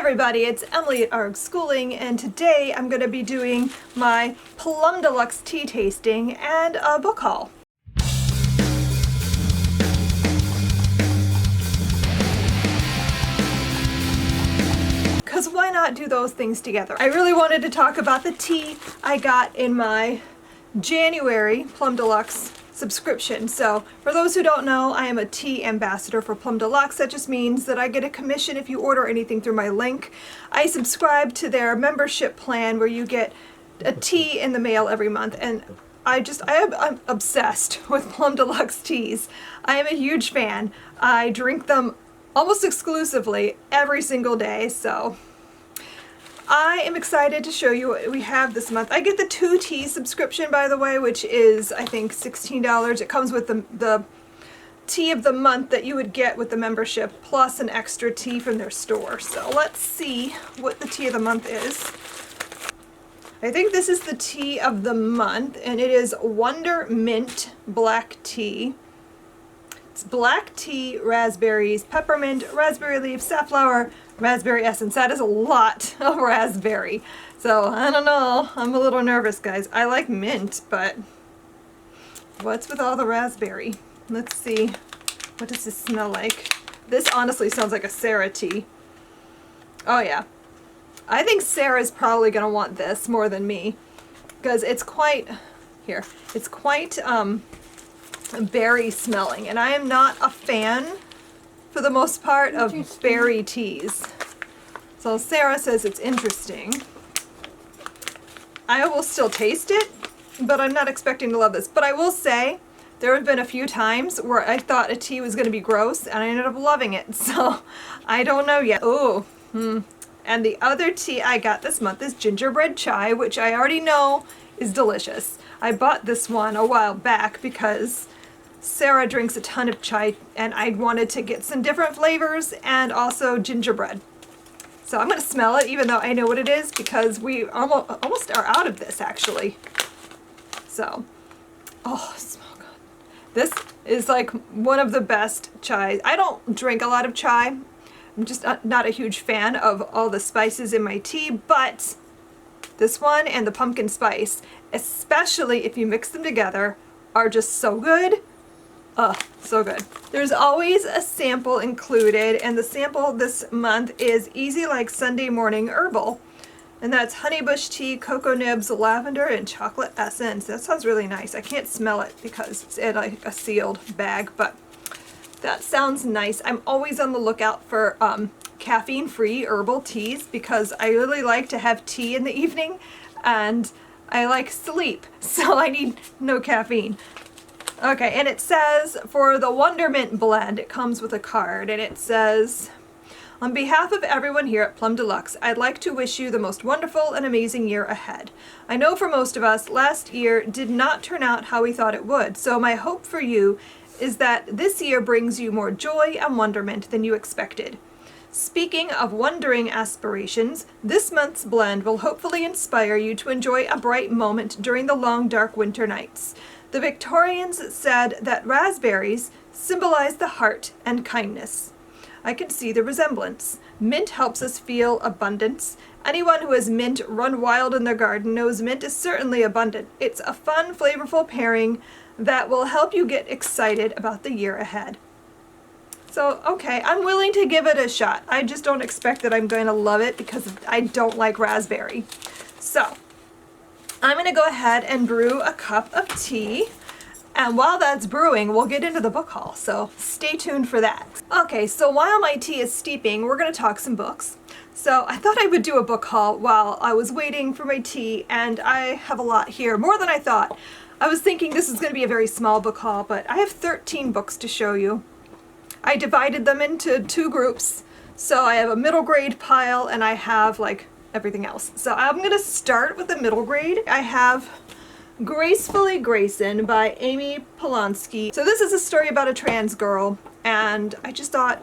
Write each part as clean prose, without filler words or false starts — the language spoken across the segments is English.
everybody, it's Emily at ARG Schooling, and today I'm going to be doing my Plum Deluxe tea tasting and a book haul. Because why not do those things together? I really wanted to talk about the tea I got in my January Plum Deluxe subscription. So for those who don't know, I am a tea ambassador for Plum Deluxe. That just means that I get a commission if you order anything through my link. I subscribe to their membership plan where you get a tea in the mail every month, and I'm obsessed with Plum Deluxe teas. I am a huge fan. I drink them almost exclusively every single day, so I am excited to show you what we have this month. I get the 2 tea subscription, by the way, which is, I think, $16. It comes with the tea of the month that you would get with the membership, plus an extra tea from their store. So let's see what the tea of the month is. I think this is the tea of the month, and it is Wonder Mint Black Tea. It's black tea, raspberries, peppermint, raspberry leaf, safflower, raspberry essence. That is a lot of raspberry. So, I don't know. I'm a little nervous, guys. I like mint, but what's with all the raspberry? Let's see. What does this smell like? This honestly sounds like a Sarah tea. Oh, yeah. I think Sarah's probably going to want this more than me, because it's quite, here, it's quite, berry smelling, and I am not a fan for the most part of berry teas. So Sarah says it's interesting. I will still taste it, but I'm not expecting to love this. But I will say there have been a few times where I thought a tea was going to be gross and I ended up loving it. So I don't know yet. Oh, and the other tea I got this month is gingerbread chai, which I already know is delicious. I bought this one a while back because Sarah drinks a ton of chai, and I wanted to get some different flavors and also gingerbread. So I'm going to smell it, even though I know what it is, because we almost are out of this, actually. So, oh, it smells good. This is like one of the best chais. I don't drink a lot of chai. I'm just not a huge fan of all the spices in my tea, but this one and the pumpkin spice, especially if you mix them together, are just so good. Oh, so good. There's always a sample included, and the sample this month is Easy Like Sunday Morning Herbal. And that's honeybush tea, cocoa nibs, lavender, and chocolate essence. That sounds really nice. I can't smell it because it's in a sealed bag, but that sounds nice. I'm always on the lookout for caffeine-free herbal teas because I really like to have tea in the evening, and I like sleep, so I need no caffeine. Okay, and it says, for the Wonder Mint blend, it comes with a card, and it says, on behalf of everyone here at Plum Deluxe, I'd like to wish you the most wonderful and amazing year ahead. I know for most of us, last year did not turn out how we thought it would, so my hope for you is that this year brings you more joy and wonderment than you expected. Speaking of wondering aspirations, this month's blend will hopefully inspire you to enjoy a bright moment during the long, dark winter nights. The Victorians said that raspberries symbolize the heart and kindness. I can see the resemblance. Mint helps us feel abundance. Anyone who has mint run wild in their garden knows mint is certainly abundant. It's a fun, flavorful pairing that will help you get excited about the year ahead. So, okay, I'm willing to give it a shot. I just don't expect that I'm going to love it because I don't like raspberry. So, I'm going to go ahead and brew a cup of tea, and while that's brewing, we'll get into the book haul, so stay tuned for that. Okay, so while my tea is steeping, we're going to talk some books. So I thought I would do a book haul while I was waiting for my tea, and I have a lot here, more than I thought. I was thinking this was going to be a very small book haul, but I have 13 books to show you. I divided them into 2 groups, so I have a middle grade pile, and I have like everything else. So I'm going to start with the middle grade. I have Gracefully Grayson by Amy Polanski. So this is a story about a trans girl, and I just thought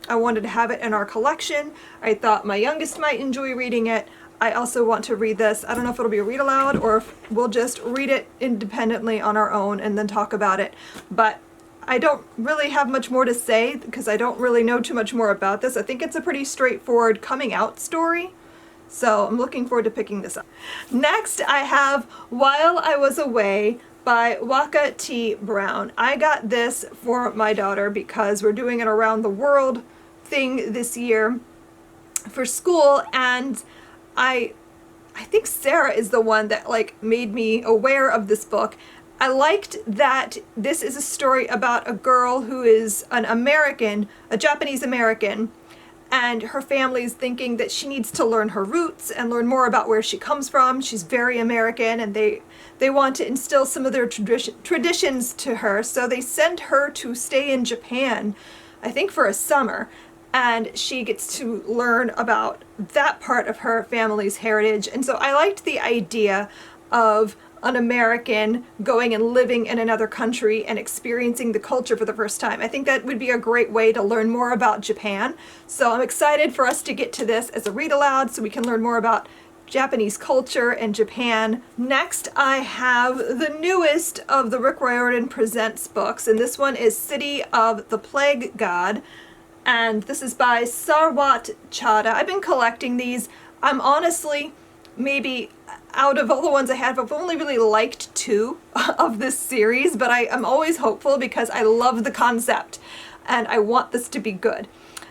I wanted to have it in our collection. I thought my youngest might enjoy reading it. I also want to read this. I don't know if it'll be a read aloud or if we'll just read it independently on our own and then talk about it. But I don't really have much more to say because I don't really know too much more about this. I think it's a pretty straightforward coming out story. So I'm looking forward to picking this up. Next, I have While I Was Away by Waka T. Brown. I got this for my daughter because we're doing an around the world thing this year for school, and I think Sarah is the one that like made me aware of this book. I liked that this is a story about a girl who is an American, a Japanese American, and her family is thinking that she needs to learn her roots and learn more about where she comes from. She's very American, and they want to instill some of their traditions to her, so they send her to stay in Japan, I think for a summer, and she gets to learn about that part of her family's heritage. And so I liked the idea of an American going and living in another country and experiencing the culture for the first time. I think that would be a great way to learn more about Japan. So I'm excited for us to get to this as a read aloud so we can learn more about Japanese culture and Japan. Next, I have the newest of the Rick Riordan Presents books, and this one is City of the Plague God, and this is by Sarwat Chadha. I've been collecting these. I'm honestly, maybe out of all the ones I have, I've only really liked 2 of this series, but I'm always hopeful because I love the concept and I want this to be good.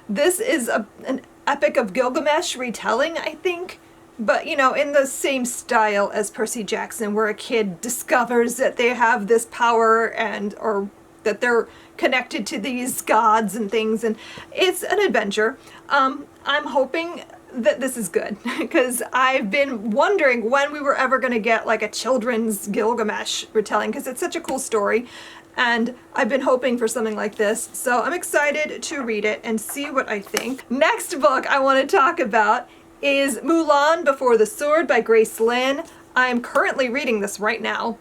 This is an Epic of Gilgamesh retelling, I think, but you know, in the same style as Percy Jackson, where a kid discovers that they have this power or that they're connected to these gods and things, and it's an adventure. I'm hoping that this is good because I've been wondering when we were ever going to get like a children's Gilgamesh retelling, because it's such a cool story and I've been hoping for something like this. So I'm excited to read it and see what I think. Next book I want to talk about is Mulan Before the Sword by Grace Lin. I'm currently reading this right now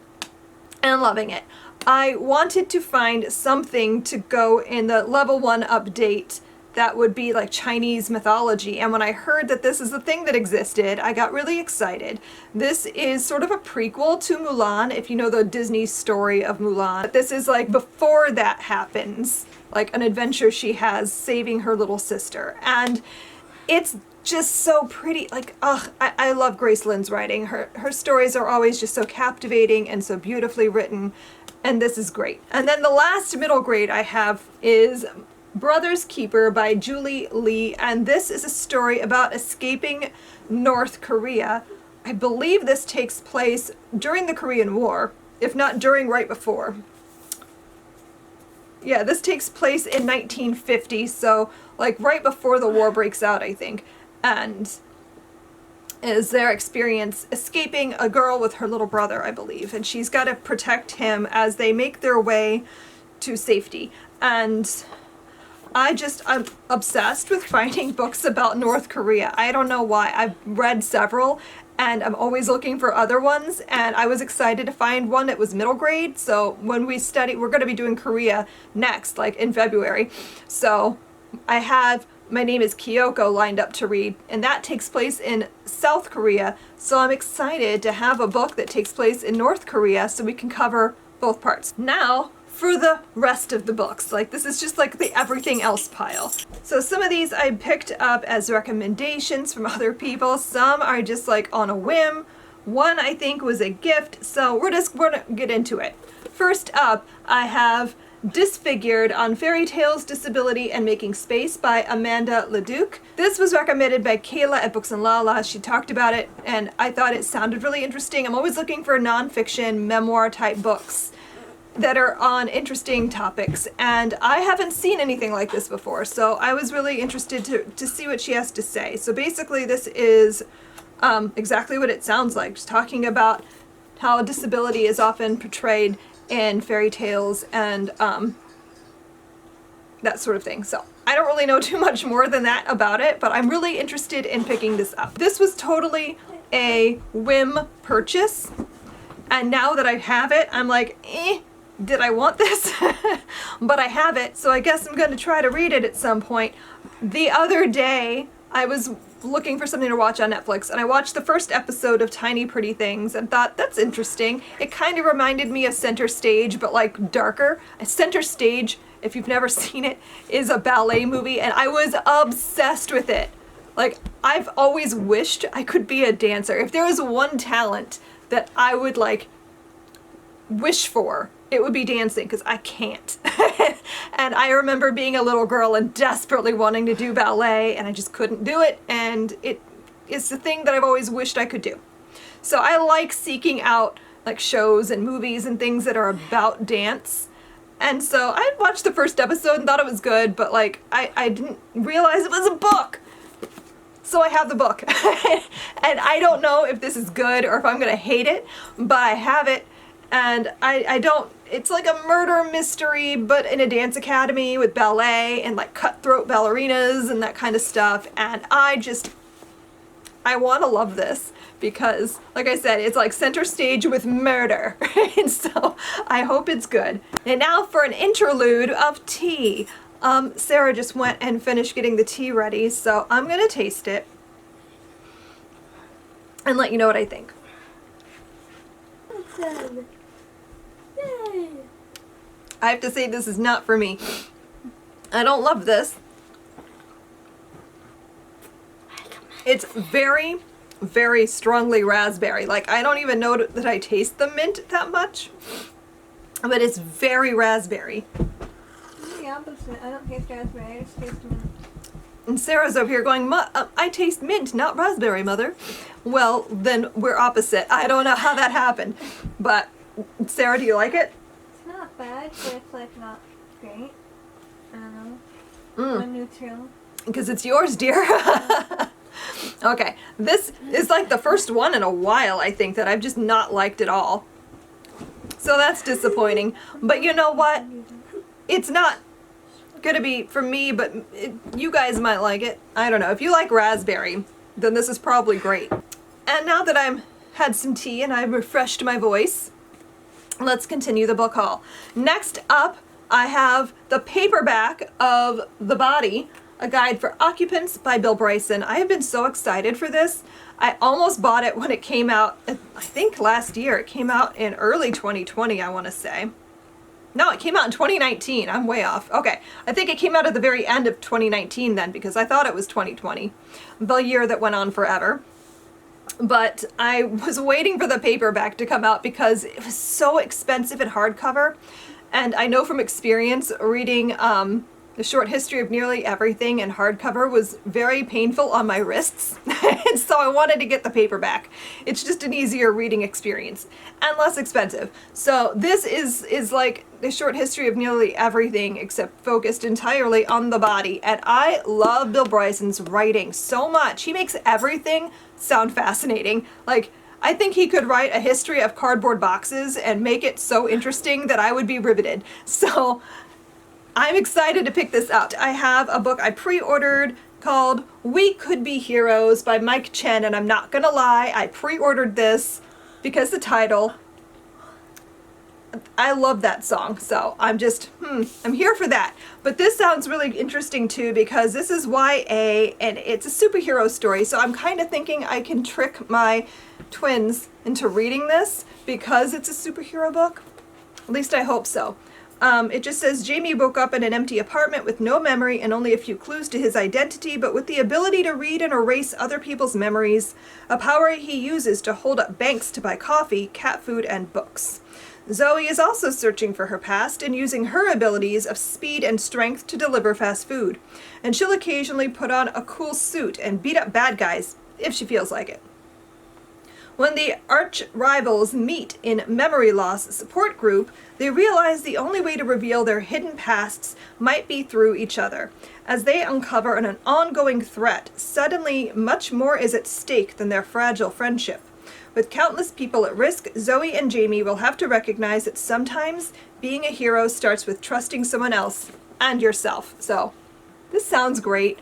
and loving it. I wanted to find something to go in the level 1 update that would be like Chinese mythology, and when I heard that this is the thing that existed, I got really excited. This is sort of a prequel to Mulan, if you know the Disney story of Mulan. But this is like before that happens, like an adventure she has saving her little sister, and it's just so pretty. Like, I love Grace Lin's writing. Her stories are always just so captivating and so beautifully written, and this is great. And then the last middle grade I have is Brother's Keeper by Julie Lee, and this is a story about escaping North Korea. I believe this takes place during the Korean War, if not during, right before. Yeah, this takes place in 1950, so like right before the war breaks out, I think, and is their experience escaping a girl with her little brother, I believe, and she's got to protect him as they make their way to safety. And I'm obsessed with finding books about North Korea. I don't know why. I've read several and I'm always looking for other ones, and I was excited to find one that was middle grade. So when we study, we're going to be doing Korea next, like in February. So I have My Name is Kyoko lined up to read, and that takes place in South Korea. So I'm excited to have a book that takes place in North Korea so we can cover both parts. Now, for the rest of the books. Like, this is just like the everything else pile. So some of these I picked up as recommendations from other people. Some are just like on a whim. One I think was a gift, so we're gonna get into it. First up, I have Disfigured on Fairy Tales, Disability, and Making Space by Amanda Leduc. This was recommended by Kayla at Books and Lala. She talked about it and I thought it sounded really interesting. I'm always looking for nonfiction memoir type books that are on interesting topics, and I haven't seen anything like this before, so I was really interested to see what she has to say. So basically this is exactly what it sounds like, just talking about how disability is often portrayed in fairy tales and that sort of thing. So I don't really know too much more than that about it, but I'm really interested in picking this up. This was totally a whim purchase, and now that I have it, I'm like, did I want this? But I have it, so I guess I'm going to try to read it at some point. The other day, I was looking for something to watch on Netflix, and I watched the first episode of Tiny Pretty Things and thought, that's interesting. It kind of reminded me of Center Stage, but like darker. Center Stage, if you've never seen it, is a ballet movie, and I was obsessed with it. Like, I've always wished I could be a dancer. If there was one talent that I would like wish for, it would be dancing, because I can't. And I remember being a little girl and desperately wanting to do ballet, and I just couldn't do it, and it is the thing that I've always wished I could do. So I like seeking out like shows and movies and things that are about dance. And so I watched the first episode and thought it was good, but like I didn't realize it was a book. So I have the book. And I don't know if this is good or if I'm gonna hate it, but I have it. And I don't, it's like a murder mystery, but in a dance academy with ballet and like cutthroat ballerinas and that kind of stuff. And I want to love this because, like I said, it's like Center Stage with murder. And so I hope it's good. And now for an interlude of tea. Sarah just went and finished getting the tea ready, so I'm going to taste it and let you know what I think. Awesome. Yay. I have to say this is not for me. I don't love this. It's very, very strongly raspberry. Like, I don't even know that I taste the mint that much, but it's very raspberry. I'm the opposite. I don't taste raspberry, I just taste mint. And Sarah's over here going, I taste mint, not raspberry, Mother. Well, then we're opposite. I don't know how that happened. But, Sarah, do you like it? It's not bad, but it's like not great. I don't know. I'm neutral. Because it's yours, dear. Okay, this is like the first one in a while, I think, that I've just not liked at all. So that's disappointing. But you know what? It's not gonna be for me, but you guys might like it. I don't know. If you like raspberry, then this is probably great. And now that I've had some tea and I've refreshed my voice, let's continue the book haul. Next up, I have the paperback of The Body, A Guide for Occupants by Bill Bryson. I have been so excited for this. I almost bought it when it came out, I think last year. It came out in early 2020, I want to say. No, it came out in 2019. I'm way off. Okay, I think it came out at the very end of 2019 then, because I thought it was 2020, the year that went on forever. But I was waiting for the paperback to come out because it was so expensive in hardcover. And I know from experience reading The Short History of Nearly Everything in hardcover was very painful on my wrists. And so I wanted to get the paperback. It's just an easier reading experience and less expensive. So this is like The Short History of Nearly Everything, except focused entirely on the body. And I love Bill Bryson's writing so much. He makes everything sound fascinating. Like, I think he could write a history of cardboard boxes and make it so interesting that I would be riveted. So I'm excited to pick this up. I have a book I pre-ordered called We Could Be Heroes by Mike Chen, and I'm not gonna lie, I pre-ordered this because the title, I love that song, so I'm just, I'm here for that. But this sounds really interesting too because this is YA and it's a superhero story, so I'm kind of thinking I can trick my twins into reading this because it's a superhero book. At least I hope so. It just says, Jamie woke up in an empty apartment with no memory and only a few clues to his identity, but with the ability to read and erase other people's memories, a power he uses to hold up banks to buy coffee, cat food, and books. Zoe is also searching for her past and using her abilities of speed and strength to deliver fast food, and she'll occasionally put on a cool suit and beat up bad guys if she feels like it. When the arch rivals meet in Memory Loss Support Group, they realize the only way to reveal their hidden pasts might be through each other. As they uncover an ongoing threat, suddenly much more is at stake than their fragile friendship. With countless people at risk, Zoe and Jamie will have to recognize that sometimes being a hero starts with trusting someone else and yourself. So, this sounds great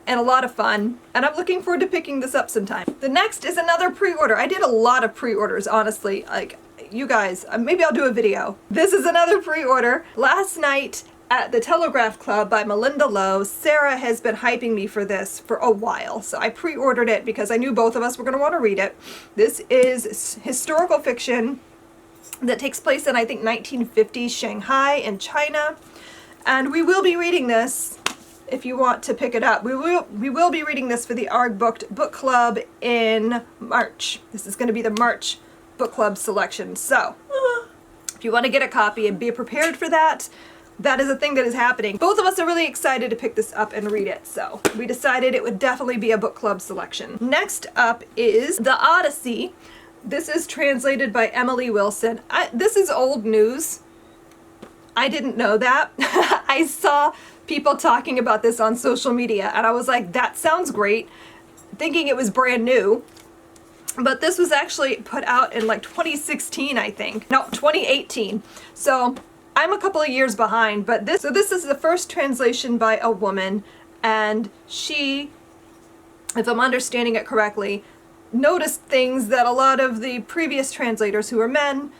and a lot of fun, and I'm looking forward to picking this up sometime. The next is another pre-order. I did a lot of pre-orders, honestly. Like, you guys, maybe I'll do a video. This is another pre-order. Last night at the Telegraph Club by Melinda Lowe. Sarah has been hyping me for this for a while, so I pre-ordered it because I knew both of us were going to want to read it. This is historical fiction that takes place in, I think, 1950s Shanghai in China, and we will be reading this. If you want to pick it up, we will be reading this for the ARG Booked Book Club in March. This is going to be the March book club selection. So if you want to get a copy and be prepared for that, that is a thing that is happening. Both of us are really excited to pick this up and read it, so we decided it would definitely be a book club selection. Next up is The Odyssey. This is translated by Emily Wilson. This is old news. I didn't know that. I saw people talking about this on social media and I was like, that sounds great, thinking it was brand new. But this was actually put out in like 2016, I think. No, 2018. So I'm a couple of years behind, but this is the first translation by a woman, and she, if I'm understanding it correctly, noticed things that a lot of the previous translators who were men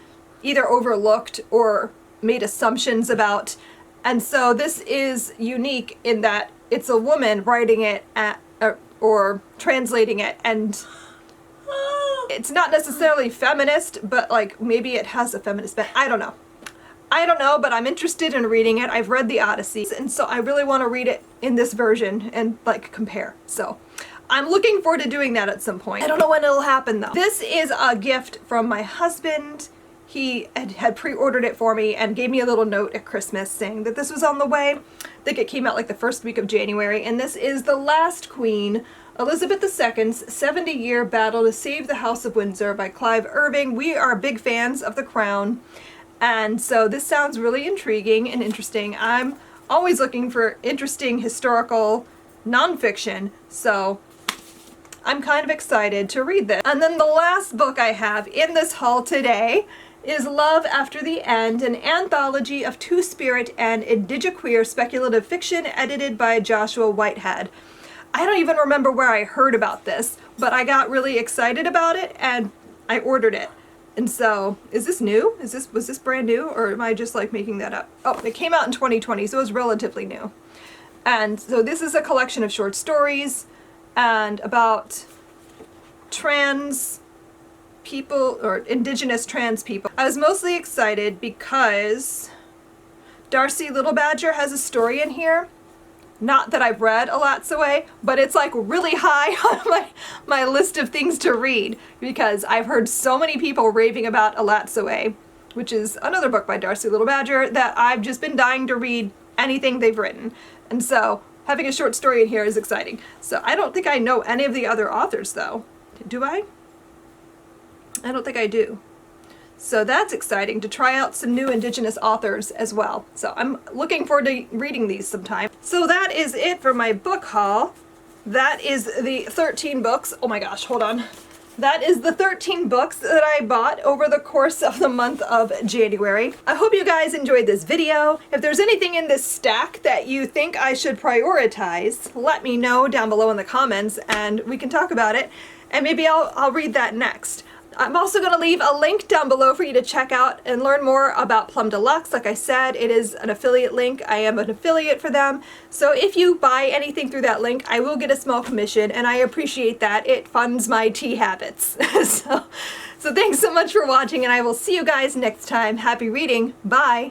either overlooked or made assumptions about. And so this is unique in that it's a woman writing it or translating it, and it's not necessarily feminist, but like maybe it has a feminist bent. I don't know, but I'm interested in reading it. I've read The Odyssey, and so I really want to read it in this version and like compare. So I'm looking forward to doing that at some point. I don't know when it'll happen though. This is a gift from my husband. He had pre-ordered it for me and gave me a little note at Christmas saying that this was on the way. I think it came out like the first week of January, and this is The Last Queen, Elizabeth II's 70-year battle to save the House of Windsor by Clive Irving. We are big fans of The Crown, and so this sounds really intriguing and interesting. I'm always looking for interesting historical nonfiction, so I'm kind of excited to read this. And then the last book I have in this haul today is Love After the End, an anthology of two-spirit and indigiqueer speculative fiction edited by Joshua Whitehead. I don't even remember where I heard about this, but I got really excited about it and I ordered it. And so, is this new? Was this brand new, or am I just like making that up? Oh, it came out in 2020, so it was relatively new. And so this is a collection of short stories and about trans people, or indigenous trans people. I was mostly excited because Darcy Little Badger has a story in here. Not that I've read Alatsaway, but it's like really high on my list of things to read because I've heard so many people raving about Alatsaway, which is another book by Darcy Little Badger, that I've just been dying to read anything they've written. And so having a short story in here is exciting. So I don't think I know any of the other authors though. Do I? I don't think I do. So that's exciting to try out some new indigenous authors as well. So I'm looking forward to reading these sometime. So that is it for my book haul. That is the 13 books. Oh my gosh, hold on. That is the 13 books that I bought over the course of the month of January. I hope you guys enjoyed this video. If there's anything in this stack that you think I should prioritize, let me know down below in the comments and we can talk about it. And maybe I'll read that next. I'm also going to leave a link down below for you to check out and learn more about Plum Deluxe. Like I said, it is an affiliate link. I am an affiliate for them. So if you buy anything through that link, I will get a small commission, and I appreciate that. It funds my tea habits. So thanks so much for watching, and I will see you guys next time. Happy reading. Bye.